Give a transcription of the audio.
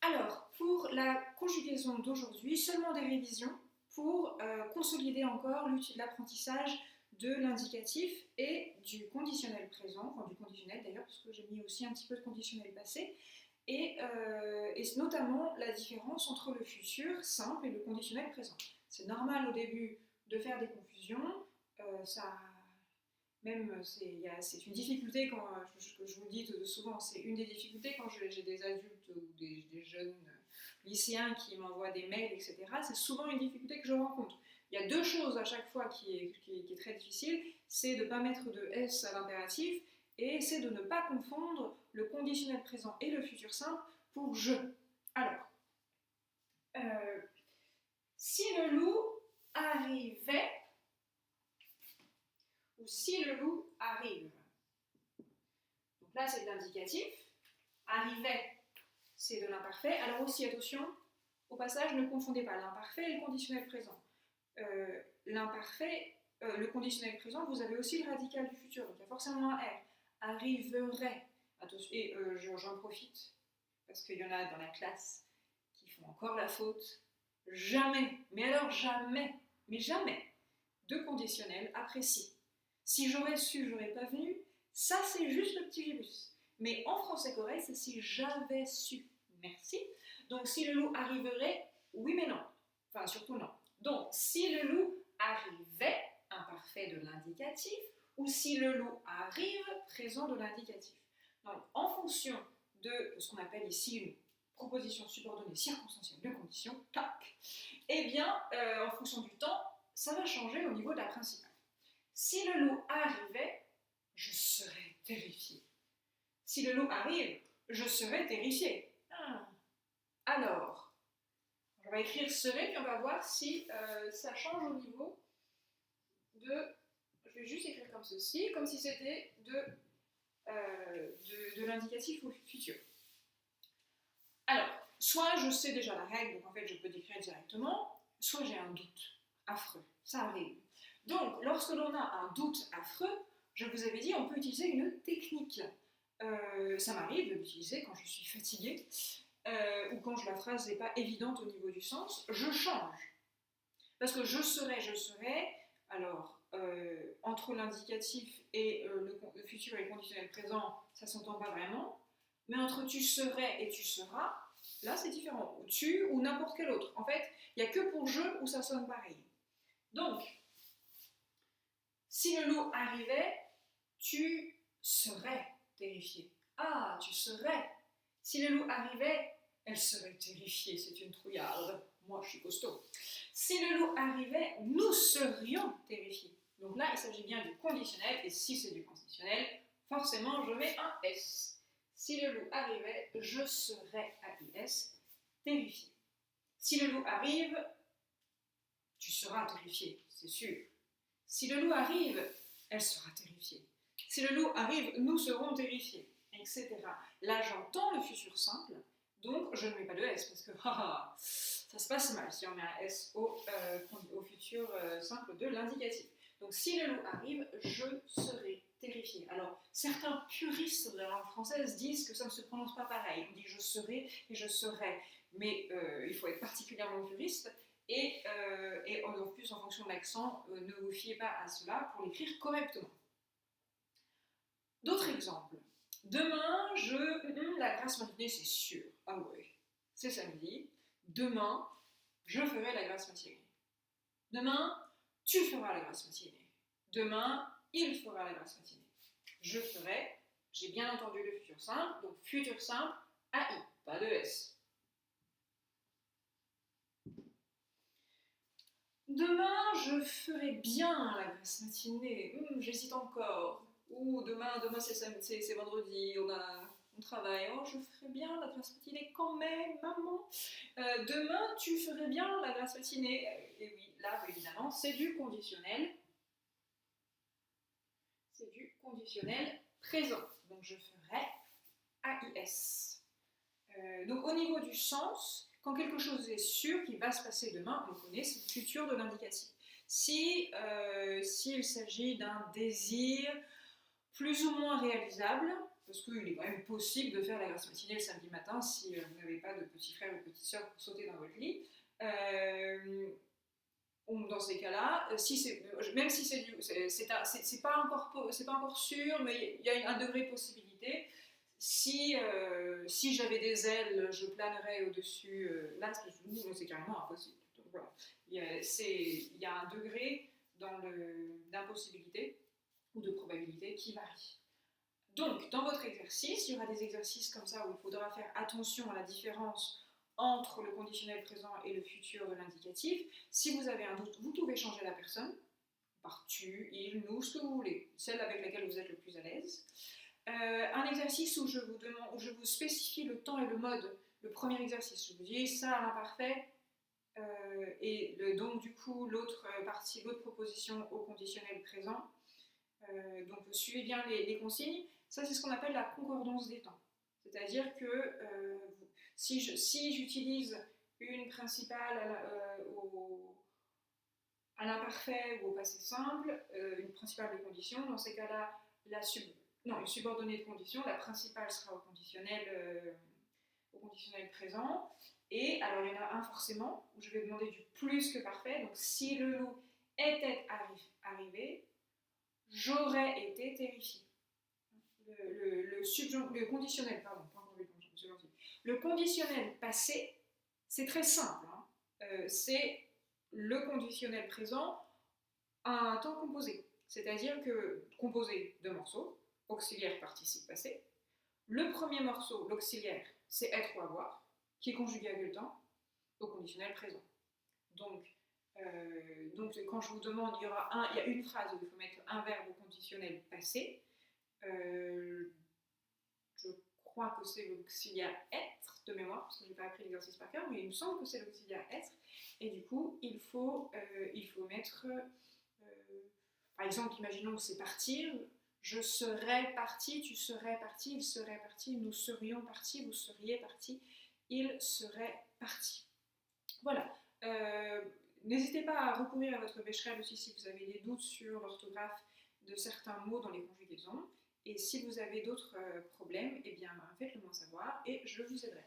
Alors, pour la conjugaison d'aujourd'hui, seulement des révisions pour consolider encore l'apprentissage de l'indicatif et du conditionnel présent, enfin du conditionnel d'ailleurs, parce que j'ai mis aussi un petit peu de conditionnel passé, et notamment la différence entre le futur simple et le conditionnel présent. C'est normal au début de faire des confusions, c'est une difficulté quand, je vous le dis souvent, c'est une des difficultés quand j'ai des adultes ou des jeunes lycéens qui m'envoient des mails, etc. C'est souvent une difficulté que je rencontre. Il y a deux choses à chaque fois qui est très difficile, c'est de ne pas mettre de S à l'impératif et c'est de ne pas confondre le conditionnel présent et le futur simple pour je. Alors, si le loup arrivait, ou si le loup arrive. Donc là, c'est de l'indicatif. Arrivait, c'est de l'imparfait. Alors aussi, attention, au passage, ne confondez pas l'imparfait et le conditionnel présent. Le conditionnel présent, vous avez aussi le radical du futur, donc il y a forcément un R. Arriverait. Attention, et j'en profite, parce qu'il y en a dans la classe qui font encore la faute. Jamais, mais alors jamais, mais jamais, de conditionnel après si. Si j'aurais su, j'aurais pas venu. Ça, c'est juste le petit gibus. Mais en français correct, c'est si j'avais su. Merci. Donc, si le loup arriverait, oui, mais non. Enfin, surtout non. Donc, si le loup arrivait, imparfait de l'indicatif, ou si le loup arrive, présent de l'indicatif. Donc, en fonction de ce qu'on appelle ici une proposition subordonnée circonstancielle de condition, tac, eh bien, en fonction du temps, ça va changer au niveau de la principale. Si le loup arrivait, je serais terrifié. Si le loup arrive, je serais terrifié. Alors, on va écrire serait, puis on va voir si ça change au niveau de... Je vais juste écrire comme ceci, comme si c'était de l'indicatif au futur. Alors, soit je sais déjà la règle, donc en fait je peux décrire directement, soit j'ai un doute affreux. Ça arrive. Donc, lorsque l'on a un doute affreux, je vous avais dit, on peut utiliser une technique. Ça m'arrive de l'utiliser quand je suis fatiguée ou quand la phrase n'est pas évidente au niveau du sens. Je change. Parce que je serai, alors, entre l'indicatif et le futur et le conditionnel présent, ça ne s'entend pas vraiment. Mais entre tu serais et tu seras, là c'est différent. Ou tu ou n'importe quel autre. En fait, il n'y a que pour je où ça sonne pareil. Donc, si le loup arrivait, tu serais terrifié. Ah, tu serais. Si le loup arrivait, elle serait terrifiée, c'est une trouillarde. Moi, je suis costaud. Si le loup arrivait, nous serions terrifiés. Donc là, il s'agit bien du conditionnel, et si c'est du conditionnel, forcément, je mets un S. Si le loup arrivait, je serais, AIS, terrifié. Si le loup arrive, tu seras terrifié, c'est sûr. Si le loup arrive, elle sera terrifiée. Si le loup arrive, nous serons terrifiés, etc. Là, j'entends le futur simple, donc je ne mets pas de S, parce que ça se passe mal si on met un S au futur simple de l'indicatif. Donc, si le loup arrive, je serai terrifié. Alors, certains puristes de la langue française disent que ça ne se prononce pas pareil. On dit je serai et je serai. Mais il faut être particulièrement puriste. Et en plus, en fonction de l'accent, ne vous fiez pas à cela pour l'écrire correctement. D'autres exemples. Demain, la grasse matinée, c'est sûr. Ah ouais, c'est samedi. Demain, je ferai la grasse matinée. Demain, tu feras la grasse matinée. Demain, il fera la grasse matinée. Je ferai, j'ai bien entendu le futur simple, donc futur simple, AI, pas de S. Demain, je ferai bien la grasse matinée. J'hésite encore. Ou demain c'est vendredi, on travaille. Oh, je ferai bien la grasse matinée quand même, maman. Demain, tu ferais bien la grasse matinée. Et oui, là, évidemment, c'est du conditionnel. C'est du conditionnel présent. Donc, je ferai AIS. Donc, au niveau du sens, quand quelque chose est sûr qu'il va se passer demain, on connaît, c'est le futur de l'indicatif. S'il s'agit d'un désir plus ou moins réalisable, parce qu'il est quand même possible de faire la grasse matinée le samedi matin si vous n'avez pas de petits frères ou petites sœurs pour sauter dans votre lit. Dans ces cas-là, même si c'est pas encore sûr, mais il y a un degré de possibilité. Si j'avais des ailes, je planerais au-dessus. Là, c'est carrément impossible. Donc, voilà. Il y a un degré d'impossibilité ou de probabilité qui varie. Donc, dans votre exercice, il y aura des exercices comme ça où il faudra faire attention à la différence entre le conditionnel présent et le futur de l'indicatif. Si vous avez un doute, vous pouvez changer la personne par tu, il, nous, ce que vous voulez, celle avec laquelle vous êtes le plus à l'aise. Un exercice où je vous spécifie le temps et le mode. Le premier exercice, je vous dis ça à l'imparfait, donc du coup l'autre proposition au conditionnel présent. Donc suivez bien les consignes. Ça, c'est ce qu'on appelle la concordance des temps. C'est-à-dire que si j'utilise une principale à l'imparfait ou au passé simple, une principale de condition, dans ces cas-là, une subordonnée de condition, la principale sera au conditionnel présent. Et alors, il y en a un forcément où je vais demander du plus que parfait. Donc, si le loup était arrivé, j'aurais été terrifié. Le conditionnel, pardon, le conditionnel passé, c'est très simple. C'est le conditionnel présent à un temps composé. C'est-à-dire que composé de morceaux, auxiliaire, participe passé. Le premier morceau, l'auxiliaire, c'est être ou avoir, qui est conjugué à quel temps? Au conditionnel présent. Donc, quand je vous demande, il y a une phrase où il faut mettre un verbe au conditionnel passé. Je crois que c'est l'auxiliaire être de mémoire, parce que je n'ai pas appris l'exercice par cœur, mais il me semble que c'est l'auxiliaire être. Et du coup, il faut mettre, par exemple, imaginons que c'est partir. Je serais parti, tu serais parti, il serait parti, nous serions partis, vous seriez parti, il serait parti. Voilà. N'hésitez pas à recourir à votre Becherel aussi si vous avez des doutes sur l'orthographe de certains mots dans les conjugaisons. Et si vous avez d'autres problèmes, eh bien, faites-le moi savoir et je vous aiderai.